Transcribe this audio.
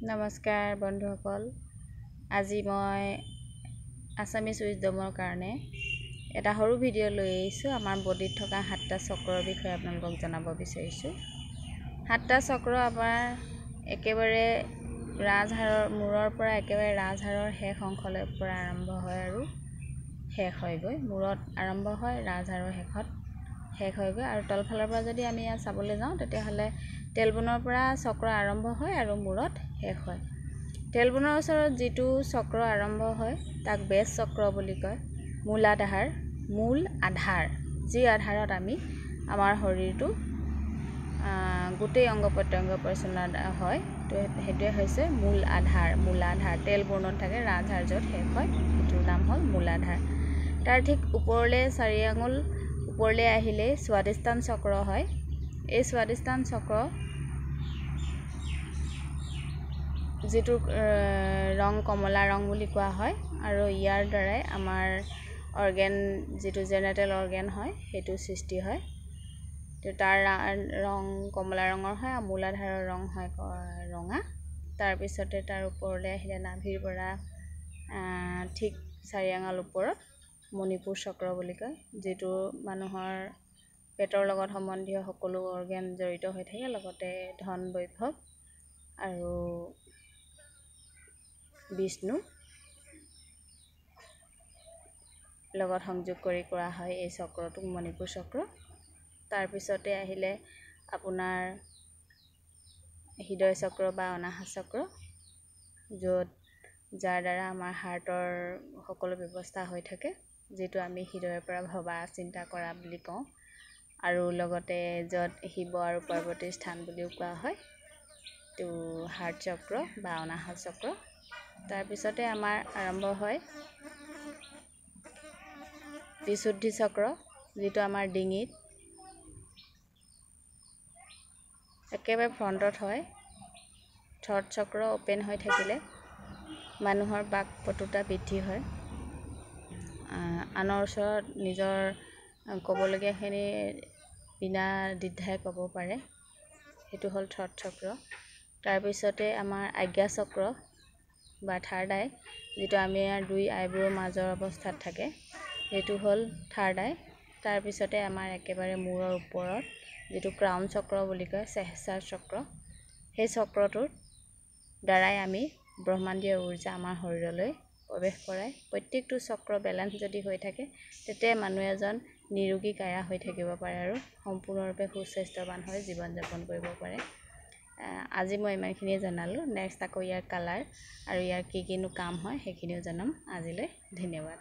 নমস্কাৰ বন্ধুসকল, আজি মই আছামিজ উইজডমৰ কাৰণে এটা সৰু ভিডিঅ' লৈ আহিছোঁ। আমাৰ বডিত থকা 7টা চক্ৰৰ বিষয়ে আপোনালোকক জনাব বিচাৰিছোঁ। 7টা চক্ৰ আমাৰ একেবাৰে ৰাজহাড়ৰ মূৰৰ পৰা একেবাৰে ৰাজহাড়ৰ শেষ অংশলৈ পৰা আৰম্ভ হয় আৰু শেষ হয়গৈ। মূৰত আৰম্ভ হয়, ৰাজহাড়ৰ শেষ হয়গৈ। আৰু তলফালৰ পৰা যদি আমি ইয়াত চাবলৈ যাওঁ তেতিয়াহ'লে তেলবনৰ পৰা চক্ৰ আৰম্ভ হয় আৰু মূৰত শেষ হয়। তেলবনৰ ওচৰত যিটো চক্ৰ আৰম্ভ হয় তাক বেজ চক্ৰ বুলি কয়। মূল আধাৰ, যি আধাৰত আমি আমাৰ শৰীৰটো গোটেই অংগ প্ৰত্যংগ পৰিচালনা হয়, তো সেইটোৱে হৈছে মূলাধাৰ। তেলবৰ্ণত থাকে, ৰাজহাড় য'ত শেষ হয় সেইটোৰ নাম হ'ল মূলাধাৰ। তাৰ ঠিক ওপৰলৈ 4 আঙুল ওপৰলৈ আহিলেই স্বাদিষ্ঠান চক্ৰ হয়। এই স্বাদিষ্ঠান চক্ৰ যিটো ৰং কমলা ৰং বুলি কোৱা হয়, আৰু ইয়াৰ দ্বাৰাই আমাৰ অৰ্গেন যিটো জেনেৰেল অৰ্গেন হয় সেইটো সৃষ্টি হয়। তো তাৰ ৰং কমলা ৰঙৰ হয় আৰু মূলাধাৰৰ ৰং হয় ৰঙা। তাৰপিছতে তাৰ ওপৰলৈ আহিলে নাভিৰ পৰা ঠিক 4 আঙুল ওপৰত মণিপুৰ চক্ৰ বুলি কয়, যিটো মানুহৰ পেটৰ লগত সম্বন্ধীয় সকলো অৰ্গেন জড়িত হৈ থাকে, লগতে ধন বৈভৱ আৰু বিষ্ণু লগত সংযোগ কৰি কৰা হয় এই চক্ৰটোক মণিপুৰ চক্ৰ। তাৰপিছতে আহিলে আপোনাৰ হৃদয় চক্ৰ বা অনাহত চক্ৰ, যাৰ দ্বাৰা আমাৰ হাৰ্টৰ সকলো ব্যৱস্থা হৈ থাকে, যিটো আমি হৃদয়ৰ পৰা ভবা চিন্তা কৰা বুলি কওঁ, আৰু লগতে য'ত শিৱ আৰু পাৰ্বতীৰ স্থান বুলিও কোৱা হয়, তো হাৰ্ট চক্ৰ বা অনাহত চক্ৰ। তাৰপিছতে আমাৰ আৰম্ভ হয় বিশুদ্ধি চক্ৰ, যিটো আমাৰ ডিঙিত একেবাৰে ফ্ৰণ্টত হয়। থ্ৰট চক্ৰ অ'পেন হৈ থাকিলে মানুহৰ বাক পটুতা বৃদ্ধি হয়, আনৰ ওচৰত নিজৰ ক'বলগীয়াখিনি বিনা দ্বিধাই ক'ব পাৰে, সেইটো হ'ল থ্ৰট চক্ৰ। তাৰপিছতে আমাৰ আজ্ঞা চক্ৰ বা থাৰ্ড আই, যিটো আমি 2 আইব্ৰৰ মাজৰ অৱস্থাত থাকে, সেইটো হ'ল থাৰ্ড আই। তাৰপিছতে আমাৰ একেবাৰে মূৰৰ ওপৰত যিটো ক্ৰাউন চক্ৰ বুলি কয়, সহস্ৰাৰ চক্ৰ, সেই চক্ৰটোৰ দ্বাৰাই আমি ব্ৰহ্মাণ্ডীয় ঊৰ্জা আমাৰ শৰীৰলৈ প্ৰৱেশ কৰায়। প্ৰত্যেকটো চক্ৰ বেলেঞ্চ যদি হৈ থাকে তেতিয়া মানুহ এজন নিৰোগী কায়া হৈ থাকিব পাৰে আৰু সম্পূৰ্ণৰূপে সুস্বাস্থ্যৱান হৈ জীৱন যাপন কৰিব পাৰে। আজি মই ইমানখিনিয়ে জনালোঁ। নেক্সট আকৌ ইয়াৰ কালাৰ আৰু ইয়াৰ কিনো কাম হয় সেইখিনিও জনাম। আজিলৈ ধন্যবাদ।